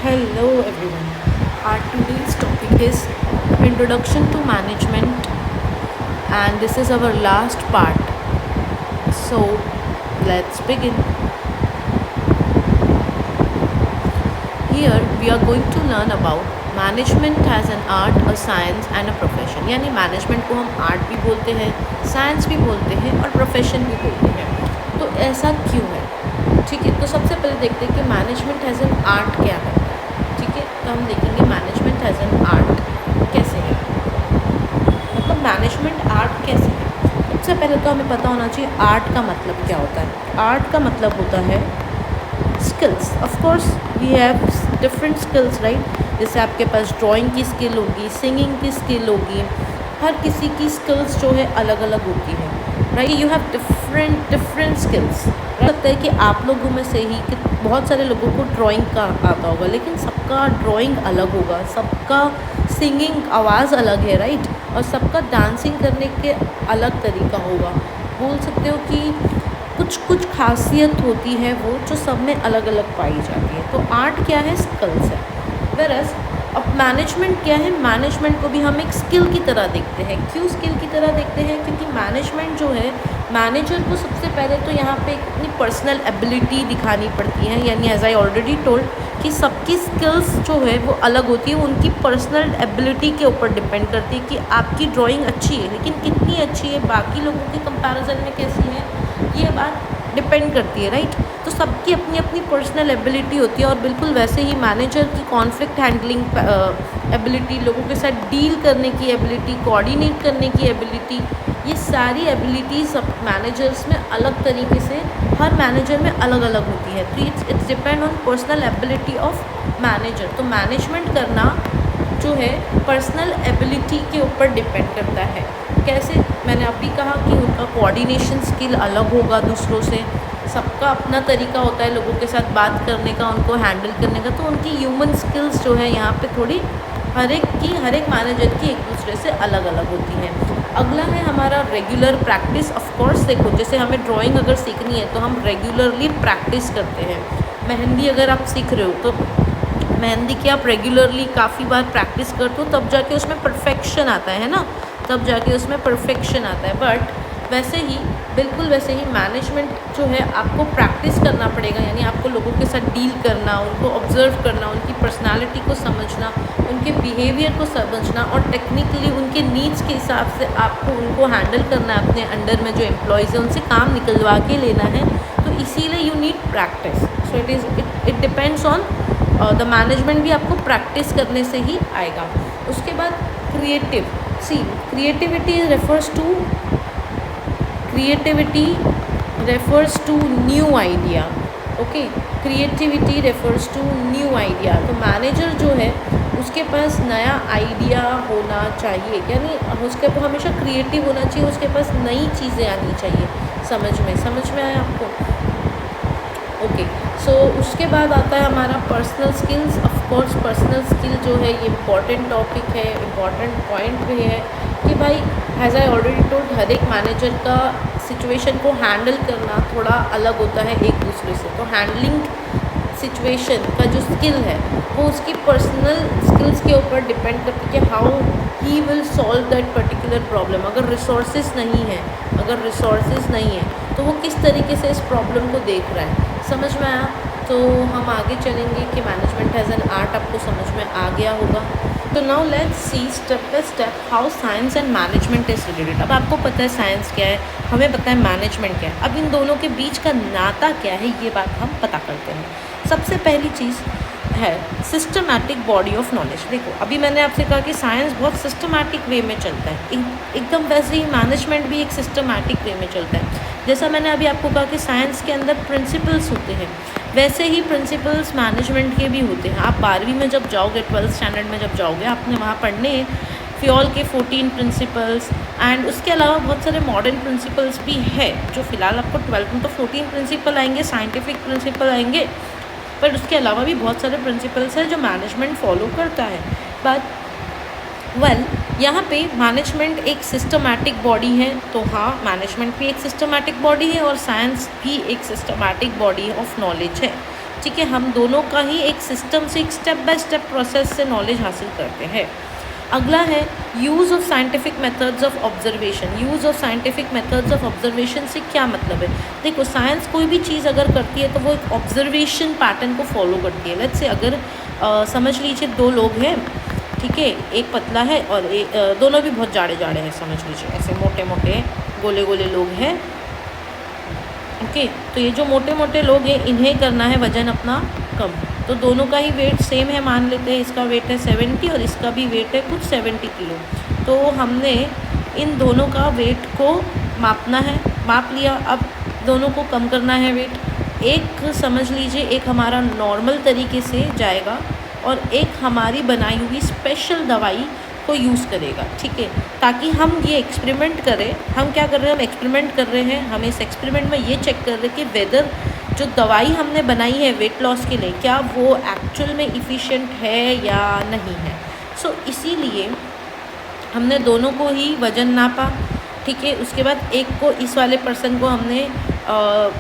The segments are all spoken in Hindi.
Hello everyone. Our today's topic is Introduction to Management, and this is our last part. So let's begin. Here we are going to learn about management as an art, a science and a profession. यानी मैनेजमेंट को हम आर्ट भी बोलते हैं, साइंस भी बोलते हैं और प्रोफेशन भी बोलते हैं। तो ऐसा क्यों है? ठीक है, तो सबसे पहले देखते हैं कि मैनेजमेंट एज एन आर्ट क्या है। ठीक है, तो हम देखेंगे मैनेजमेंट एज एन आर्ट कैसे है, मतलब मैनेजमेंट आर्ट कैसे है। सबसे पहले तो हमें पता होना चाहिए आर्ट का मतलब क्या होता है। आर्ट का मतलब होता है skills. Of course we have different skills, right. जैसे आपके पास ड्राइंग की स्किल होगी, सिंगिंग की स्किल होगी, हर किसी की स्किल्स जो है अलग अलग होती है, right. You have different skills. लगता है कि आप लोगों में से ही कि बहुत सारे लोगों को ड्राइंग का आता होगा, लेकिन सबका ड्राइंग अलग होगा, सबका सिंगिंग आवाज़ अलग है, राइट। और सबका डांसिंग करने के अलग तरीका होगा। बोल सकते हो कि कुछ खासियत होती है वो जो सब में अलग अलग पाई जाती है। तो आर्ट क्या है? स्किल्स है। वेरस अब मैनेजमेंट क्या है? मैनेजमेंट को भी हम एक स्किल की तरह देखते हैं। क्यों स्किल की तरह देखते हैं? क्योंकि मैनेजमेंट जो है, मैनेजर को सबसे पहले तो यहाँ पे अपनी पर्सनल एबिलिटी दिखानी पड़ती है। यानी एज आई ऑलरेडी टोल्ड कि सबकी स्किल्स जो है वो अलग होती है, उनकी पर्सनल एबिलिटी के ऊपर डिपेंड करती है कि आपकी ड्राइंग अच्छी है, लेकिन कितनी अच्छी है, बाकी लोगों के कंपैरिजन में कैसी है, ये बात डिपेंड करती है, राइट। तो सबकी अपनी अपनी पर्सनल एबिलिटी होती है। और बिल्कुल वैसे ही मैनेजर की कॉन्फ्लिक्ट हैंडलिंग एबिलिटी, लोगों के साथ डील करने की एबिलिटी, कोऑर्डिनेट करने की एबिलिटी, ये सारी एबिलिटीज़ सब मैनेजर्स में अलग तरीके से, हर मैनेजर में अलग अलग होती है। तो it's depend on personal ability of manager. तो मैनेजमेंट करना जो है पर्सनल एबिलिटी के ऊपर डिपेंड करता है। कैसे? मैंने अभी कहा कि उनका कोऑर्डिनेशन स्किल अलग होगा दूसरों से, सबका अपना तरीका होता है लोगों के साथ बात करने का, उनको हैंडल करने का। तो उनकी ह्यूमन स्किल्स जो है यहाँ पे थोड़ी हर एक मैनेजर की एक दूसरे से अलग अलग होती है। अगला है हमारा रेगुलर प्रैक्टिस। ऑफ कोर्स देखो, जैसे हमें ड्राइंग अगर सीखनी है तो हम रेगुलरली प्रैक्टिस करते हैं। मेहंदी अगर आप सीख रहे हो तो मेहंदी की आप रेगुलरली काफ़ी बार प्रैक्टिस करते हो, तब जाके उसमें परफेक्शन आता है ना, तब जाके उसमें परफेक्शन आता है। बट वैसे ही, बिल्कुल वैसे ही मैनेजमेंट जो है आपको प्रैक्टिस करना पड़ेगा। यानी आपको लोगों के साथ डील करना, उनको ऑब्जर्व करना, उनकी पर्सनालिटी को समझना, उनके बिहेवियर को समझना, और टेक्निकली उनके नीड्स के हिसाब से आपको उनको हैंडल करना है। अपने अंडर में जो एम्प्लॉयज़ हैं उनसे काम निकलवा के लेना है। तो इसीलिए you need practice. So it depends on the management. भी आपको प्रैक्टिस करने से ही आएगा। उसके बाद creative. Creativity refers to new idea. Okay, creativity refers to new idea. तो मैनेजर जो है उसके पास नया आइडिया होना चाहिए, यानी उसके पास हमेशा क्रिएटिव होना चाहिए, उसके पास नई चीज़ें आनी चाहिए। समझ में आया आपको? ओके, सो उसके बाद आता है हमारा personal skills. Of course personal skill जो है ये इम्पॉर्टेंट टॉपिक है, इम्पॉर्टेंट पॉइंट भी है कि भाई एज आई ऑलरेडी टोल्ड, हर एक मैनेजर का सिचुएशन को हैंडल करना थोड़ा अलग होता है एक दूसरे से। तो हैंडलिंग सिचुएशन का जो स्किल है वो उसकी पर्सनल स्किल्स के ऊपर डिपेंड करती है कि how he will solve that particular problem. अगर रिसोर्सेज नहीं है तो वो किस तरीके से इस प्रॉब्लम को देख रहा है। समझ में आया? तो हम आगे चलेंगे कि मैनेजमेंट एज एन आर्ट आपको समझ में आ गया होगा। तो now let's see step by step how science and management is related. अब आपको पता है साइंस क्या है, हमें पता है मैनेजमेंट क्या है। अब इन दोनों के बीच का नाता क्या है, ये बात हम पता करते हैं। सबसे पहली चीज़ है सिस्टमैटिक बॉडी ऑफ नॉलेज। देखो, अभी मैंने आपसे कहा कि साइंस बहुत सिस्टमैटिक वे में चलता है, एकदम वैसे ही मैनेजमेंट भी एक सिस्टमैटिक वे में चलता है। जैसा मैंने अभी आपको कहा कि साइंस के अंदर प्रिंसिपल्स होते हैं, वैसे ही प्रिंसिपल्स मैनेजमेंट के भी होते हैं। आप 12वीं में जब जाओगे, 12th स्टैंडर्ड में जब जाओगे, आपने वहाँ पढ़ने फ्योल के 14 प्रिंसिपल्स, एंड उसके अलावा बहुत सारे मॉडर्न प्रिंसिपल्स भी है जो फ़िलहाल आपको 12th में तो 14 प्रिंसिपल आएंगे, साइंटिफिक प्रिंसिपल आएंगे, पर उसके अलावा भी बहुत सारे प्रिंसिपल्स हैं जो मैनेजमेंट फॉलो करता है। बट यहाँ पे मैनेजमेंट एक सिस्टमैटिक बॉडी है। तो हाँ, मैनेजमेंट भी एक सिस्टमैटिक बॉडी है और साइंस भी एक सिस्टमैटिक बॉडी ऑफ नॉलेज है। ठीक है, हम दोनों का ही एक सिस्टम से, एक स्टेप बाय स्टेप प्रोसेस से नॉलेज हासिल करते हैं। अगला है use of scientific methods of observation. Use of scientific methods of observation से क्या मतलब है? देखो, साइंस कोई भी चीज़ अगर करती है तो वो एक ऑब्जर्वेशन पैटर्न को फॉलो करती है। लेट्स से अगर समझ लीजिए 2 लोग हैं, ठीक है, एक पतला है और दोनों भी बहुत जाड़े जाड़े हैं, समझ लीजिए ऐसे मोटे मोटे गोले गोले लोग हैं। ओके, तो ये जो मोटे मोटे लोग हैं इन्हें करना है वज़न अपना कम, तो दोनों का ही वेट सेम है, मान लेते हैं इसका वेट है 70 और इसका भी वेट है कुछ 70 किलो। तो हमने इन दोनों का वेट को मापना है, माप लिया, अब दोनों को कम करना है वेट। एक समझ लीजिए एक हमारा नॉर्मल तरीके से जाएगा और एक हमारी बनाई हुई स्पेशल दवाई को यूज़ करेगा, ठीक है, ताकि हम ये एक्सपेरिमेंट करें। हम क्या कर रहे हैं? हम एक्सपेरिमेंट कर रहे हैं। हम इस एक्सपेरिमेंट में ये चेक कर रहे हैं कि वेदर जो दवाई हमने बनाई है वेट लॉस के लिए, क्या वो एक्चुअल में इफ़िशिएंट है या नहीं है। सो इसीलिए हमने दोनों को ही वज़न नापा, ठीक है। उसके बाद एक को, इस वाले पर्सन को हमने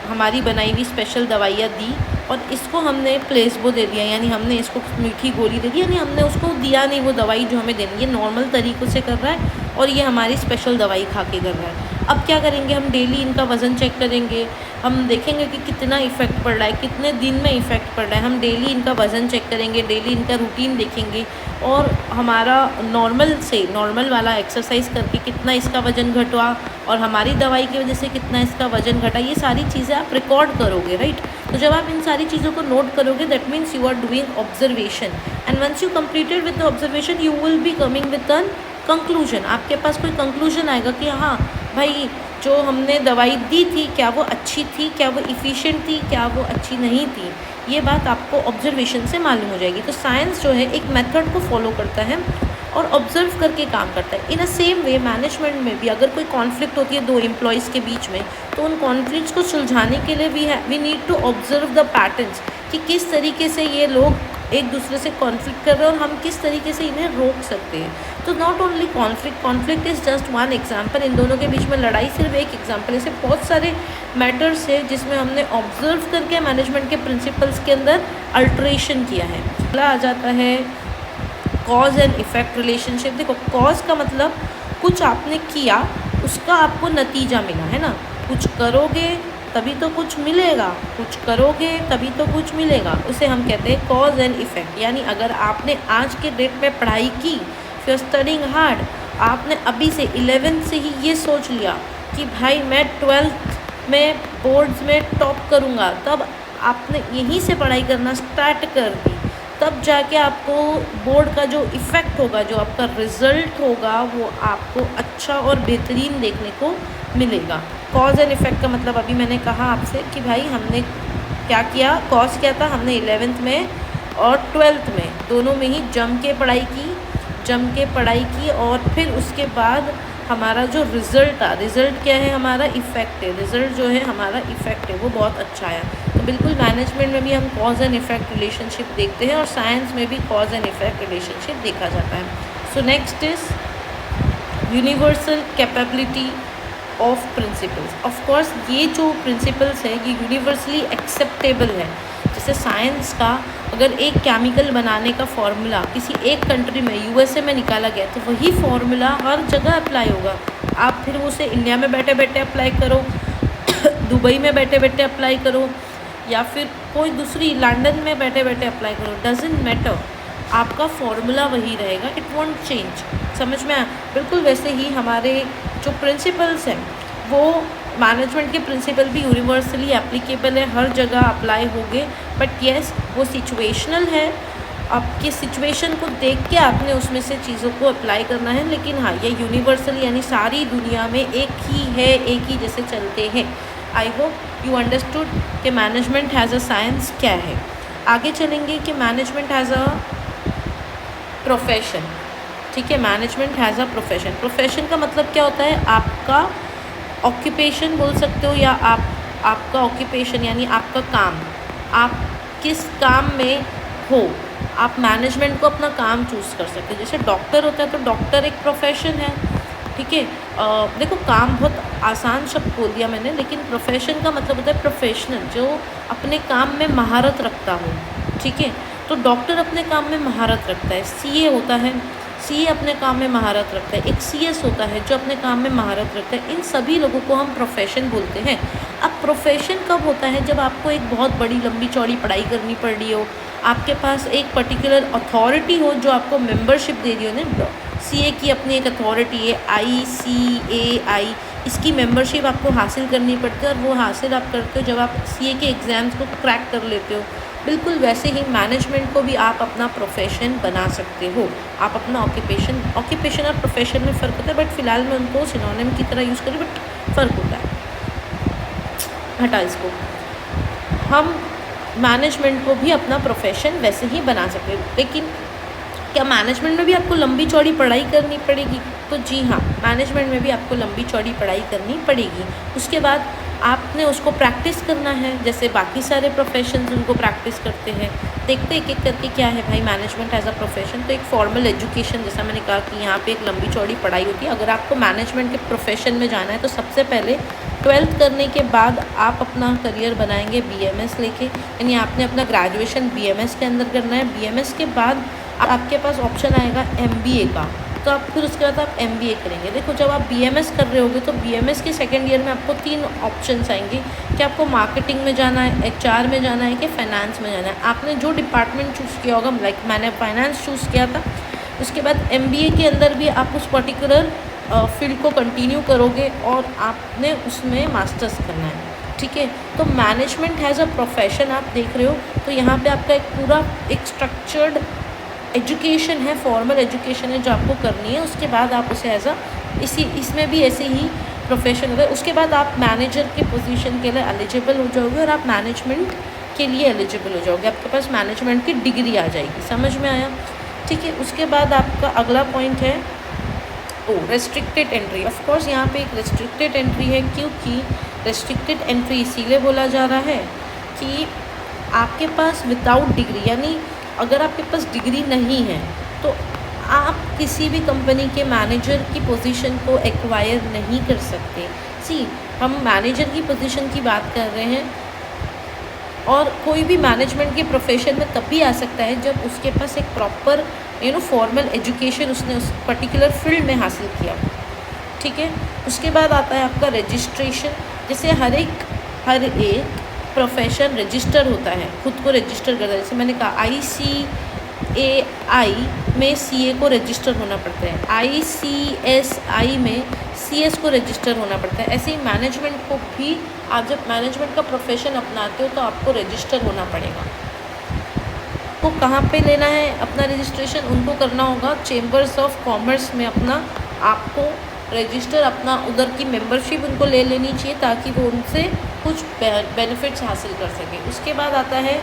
हमारी बनाई हुई स्पेशल दवाइयाँ दी और इसको हमने प्लेसबो दे दिया, यानी हमने इसको मीठी गोली दे दी, यानी हमने उसको दिया नहीं वो दवाई जो हमें देनी है। नॉर्मल तरीक़ों से कर रहा है और ये हमारी स्पेशल दवाई खा के कर रहा है। अब क्या करेंगे? हम डेली इनका वज़न चेक करेंगे, हम देखेंगे कि कितना इफ़ेक्ट पड़ रहा है, कितने दिन में इफ़ेक्ट पड़ रहा है। हम डेली इनका वज़न चेक करेंगे, डेली इनका रूटीन देखेंगे और हमारा नॉर्मल वाला एक्सरसाइज करके कितना इसका वज़न घटा और हमारी दवाई की वजह से कितना इसका वज़न घटा, ये सारी चीज़ें आप रिकॉर्ड करोगे, राइट। तो जब आप इन सारी चीज़ों को नोट करोगे, that means you are doing observation and once you completed with the observation you will be coming with an conclusion. आपके पास कोई कंक्लूजन आएगा कि हाँ भाई, जो हमने दवाई दी थी क्या वो अच्छी थी, क्या वो इफ़िशिएंट थी, क्या वो अच्छी नहीं थी। ये बात आपको ऑब्जर्वेशन से मालूम हो जाएगी। तो साइंस जो है एक मेथड को फॉलो करता है और ऑब्जर्व करके काम करता है। इन अ सेम वे मैनेजमेंट में भी अगर कोई कॉन्फ्लिक्ट होती है 2 एम्प्लॉयज़ के बीच में, तो उन कॉन्फ्लिक्ट्स को सुलझाने के लिए we need to observe the patterns कि किस तरीके से ये लोग एक दूसरे से कॉन्फ्लिक्ट कर रहे हैं और हम किस तरीके से इन्हें रोक सकते हैं। तो not only conflict is just one example, इन दोनों के बीच में लड़ाई सिर्फ एक एग्जाम्पल। ऐसे बहुत सारे मैटर्स है जिसमें हमने ऑब्जर्व करके मैनेजमेंट के प्रिंसिपल्स के अंदर अल्ट्रेशन किया है। अगला आ जाता है कॉज एंड इफ़ेक्ट रिलेशनशिप। देखो, कॉज का मतलब कुछ आपने किया, उसका आपको नतीजा मिला, है ना। कुछ करोगे तभी तो कुछ मिलेगा, कुछ करोगे तभी तो कुछ मिलेगा, उसे हम कहते हैं कॉज एंड इफ़ेक्ट। यानी अगर आपने आज के डेट में पढ़ाई की, फिर स्टडिंग हार्ड, आपने अभी से 11th से ही ये सोच लिया कि भाई मैं 12th में बोर्ड्स में टॉप करूँगा, तब आपने यहीं से पढ़ाई करना स्टार्ट कर दी, तब जाके आपको बोर्ड का जो इफ़ेक्ट होगा, जो आपका रिज़ल्ट होगा, वो आपको अच्छा और बेहतरीन देखने को मिलेगा। कॉज एंड इफ़ेक्ट का मतलब अभी मैंने कहा आपसे कि भाई हमने क्या किया, कॉज क्या था, हमने 11th में और 12th में दोनों में ही जम के पढ़ाई की और फिर उसके बाद हमारा जो रिज़ल्ट आ, रिज़ल्ट क्या है, हमारा इफ़ेक्ट है, रिज़ल्ट जो है हमारा इफ़ेक्ट है वो बहुत अच्छा आया। तो बिल्कुल मैनेजमेंट में भी हम कॉज एंड इफ़ेक्ट रिलेशनशिप देखते हैं और साइंस में भी कॉज एंड इफ़ेक्ट रिलेशनशिप देखा जाता है। So next is universal capability of principles. Of course ये जो प्रिंसिपल्स है ये यूनिवर्सली एक्सेप्टेबल है। जैसे साइंस का अगर एक केमिकल बनाने का फॉर्मूला किसी एक कंट्री में यूएसए में निकाला गया तो वही फॉर्मूला हर जगह अप्लाई होगा। आप फिर उसे इंडिया में बैठे बैठे अप्लाई करो, दुबई में बैठे बैठे अप्लाई करो, या फिर कोई दूसरी लंदन में बैठे बैठे अप्लाई करो, डजेंट मैटर, आपका फॉर्मूला वही रहेगा, इट वॉन्ट चेंज। समझ में आया? बिल्कुल वैसे ही हमारे जो प्रिंसिपल्स हैं वो मैनेजमेंट के प्रिंसिपल भी यूनिवर्सली एप्लीकेबल है, हर जगह अप्लाई होंगे, बट येस वो सिचुएशनल है। आपके सिचुएशन को देख के आपने उसमें से चीज़ों को अप्लाई करना है, लेकिन हाँ ये यूनिवर्सल यानी सारी दुनिया में एक ही है, एक ही जैसे चलते हैं। आई होप यू अंडरस्टूड कि मैनेजमेंट हैज़ अ साइंस क्या है। आगे चलेंगे कि मैनेजमेंट हैज़ अ प्रोफेशन। ठीक है, management has a profession. Profession का मतलब क्या होता है? आपका ऑक्यूपेशन बोल सकते हो, या आपका ऑक्यूपेशन यानी आपका काम, आप किस काम में हो, आप मैनेजमेंट को अपना काम चूज़ कर सकते हो। जैसे डॉक्टर होता है तो डॉक्टर एक प्रोफेशन है, ठीक है। देखो काम बहुत आसान शब्द बोल दिया मैंने, लेकिन प्रोफेशन का मतलब होता है प्रोफेशनल, जो अपने काम में महारत रखता हो, ठीक है। तो डॉक्टर अपने काम में महारत रखता है, सीए होता है, सीए अपने काम में महारत रखता है, एक सीएस होता है जो अपने काम में महारत रखता है। इन सभी लोगों को हम प्रोफेशन बोलते हैं। अब प्रोफेशन कब होता है? जब आपको एक बहुत बड़ी लंबी चौड़ी पढ़ाई करनी पड़ रही हो, आपके पास एक पर्टिकुलर अथॉरिटी हो जो आपको मेंबरशिप दे रही हो ना। सीए की अपनी एक अथॉरिटी है ICAI, इसकी मेंबरशिप आपको हासिल करनी पड़ती है, और वो हासिल आप करते हो जब आप सीए के एग्ज़ाम्स को क्रैक कर लेते हो। बिल्कुल वैसे ही मैनेजमेंट को भी आप अपना प्रोफेशन बना सकते हो, आप अपना ऑक्यूपेशन और प्रोफेशन में फ़र्क होता है, बट फ़िलहाल मैं उनको सिनोनिम की तरह यूज़ करूँ, बट फ़र्क होता है, हटा इसको। हम मैनेजमेंट को भी अपना प्रोफेशन वैसे ही बना सकते हैं। लेकिन क्या मैनेजमेंट में भी आपको लंबी चौड़ी पढ़ाई करनी पड़ेगी? तो जी हाँ, मैनेजमेंट में भी आपको लंबी चौड़ी पढ़ाई करनी पड़ेगी। उसके बाद आपने उसको प्रैक्टिस करना है, जैसे बाकी सारे प्रोफेशंस उनको प्रैक्टिस करते हैं। देखते एक एक करके क्या है भाई मैनेजमेंट एज अ प्रोफेशन। तो एक फॉर्मल एजुकेशन, जैसा मैंने कहा कि यहाँ पे एक लंबी चौड़ी पढ़ाई होती है। अगर आपको मैनेजमेंट के प्रोफेशन में जाना है तो सबसे पहले 12th करने के बाद आप अपना करियर बनाएंगे BMS लेके, यानी आपने अपना ग्रेजुएशन BMS के अंदर करना है। BMS के बाद आपके पास ऑप्शन आएगा MBA का, तो आप फिर उसके बाद आप MBA करेंगे। देखो जब आप BMS कर रहे होगे तो BMS के सेकेंड ईयर में आपको 3 ऑप्शंस आएंगे कि आपको मार्केटिंग में जाना है, HR में जाना है, कि फाइनेंस में जाना है। आपने जो डिपार्टमेंट चूज़ किया होगा, लाइक मैंने फाइनेंस चूज़ किया था, उसके बाद MBA के अंदर भी आप उस पर्टिकुलर फील्ड को कंटिन्यू करोगे और आपने उसमें मास्टर्स करना है, ठीक है। तो मैनेजमेंट हैज़ अ प्रोफेशन आप देख रहे हो, तो यहाँ पे आपका एक पूरा एक स्ट्रक्चर्ड एजुकेशन है, फॉर्मल एजुकेशन है जो आपको करनी है। उसके बाद आप उसे एज अ इसमें भी ऐसे ही प्रोफेशन होगा। उसके बाद आप मैनेजर की पोजीशन के लिए एलिजिबल हो जाओगे और आप मैनेजमेंट के लिए एलिजिबल हो जाओगे, आपके पास मैनेजमेंट की डिग्री आ जाएगी। समझ में आया? ठीक है। उसके बाद आपका अगला पॉइंट है रेस्ट्रिक्टेड एंट्री। ऑफ कोर्स यहाँ पे एक रेस्ट्रिक्टेड एंट्री है, क्योंकि रेस्ट्रिक्टेड एंट्री इसीलिए बोला जा रहा है कि आपके पास विदाउट डिग्री, यानी अगर आपके पास डिग्री नहीं है तो आप किसी भी कंपनी के मैनेजर की पोजीशन को एक्वायर नहीं कर सकते। हम मैनेजर की पोजीशन की बात कर रहे हैं, और कोई भी मैनेजमेंट के प्रोफेशन में तब भी आ सकता है जब उसके पास एक प्रॉपर फॉर्मल एजुकेशन उसने उस पर्टिकुलर फील्ड में हासिल किया, ठीक है। उसके बाद आता है आपका रजिस्ट्रेशन। जैसे हर एक प्रोफेशन रजिस्टर होता है, खुद को रजिस्टर करता है। जैसे मैंने कहा ICAI में CA को रजिस्टर होना पड़ता है, ICSI में CS को रजिस्टर होना पड़ता है। ऐसे ही मैनेजमेंट को भी आप जब मैनेजमेंट का प्रोफेशन अपनाते हो तो आपको रजिस्टर होना पड़ेगा। तो कहाँ पे लेना है अपना रजिस्ट्रेशन? उनको करना होगा चेम्बर्स ऑफ कॉमर्स में अपना आपको रजिस्टर, अपना उधर की मेंबरशिप उनको ले लेनी चाहिए ताकि वो उनसे कुछ बेनिफिट्स हासिल कर सके। उसके बाद आता है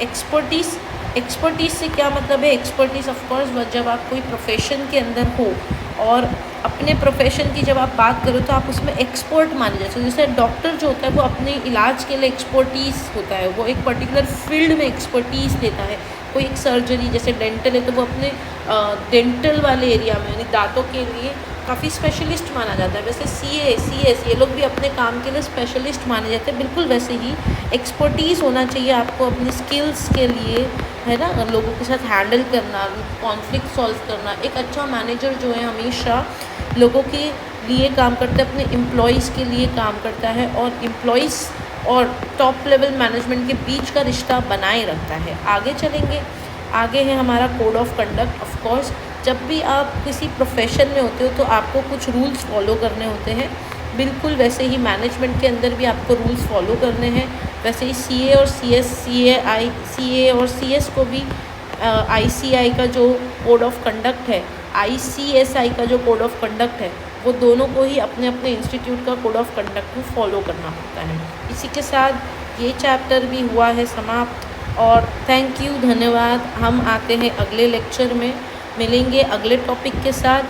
एक्सपर्टीज़। एक्सपर्टीज़ से क्या मतलब है? एक्सपर्टीज़ ऑफ कोर्स जब आप कोई प्रोफेशन के अंदर हो और अपने प्रोफेशन की जब आप बात करो तो आप उसमें एक्सपर्ट माने जाते हो। जैसे डॉक्टर जो होता है वो अपने इलाज के लिए एक्सपर्टीज़ होता है, वो एक पर्टिकुलर फील्ड में एक्सपर्टीज़ देता है। कोई एक सर्जरी जैसे डेंटल है तो वो अपने डेंटल वाले एरिया में, यानी दांतों के लिए काफ़ी स्पेशलिस्ट माना जाता है। वैसे CA CS ये लोग भी अपने काम के लिए स्पेशलिस्ट माने जाते हैं। बिल्कुल वैसे ही एक्सपर्टीज़ होना चाहिए आपको अपनी स्किल्स के लिए, है ना, लोगों के साथ हैंडल करना, कॉन्फ्लिक्ट सॉल्व करना। एक अच्छा मैनेजर जो है हमेशा लोगों के लिए काम करता है, अपने एम्प्लॉयज़ के लिए काम करता है, और एम्प्लॉयज़ और टॉप लेवल मैनेजमेंट के बीच का रिश्ता बनाए रखता है। आगे चलेंगे, आगे है हमारा code of conduct. Of course जब भी आप किसी प्रोफेशन में होते हो तो आपको कुछ रूल्स फॉलो करने होते हैं। बिल्कुल वैसे ही मैनेजमेंट के अंदर भी आपको रूल्स फॉलो करने हैं। वैसे ही CA और CS को भी ICI का जो कोड ऑफ कंडक्ट है, ICSI का जो कोड ऑफ कंडक्ट है, वो दोनों को ही अपने अपने इंस्टीट्यूट का कोड ऑफ कंडक्ट को फॉलो करना होता है। इसी के साथ ये चैप्टर भी हुआ है समाप्त, और थैंक यू, धन्यवाद। हम आते हैं अगले लेक्चर में, मिलेंगे अगले टॉपिक के साथ।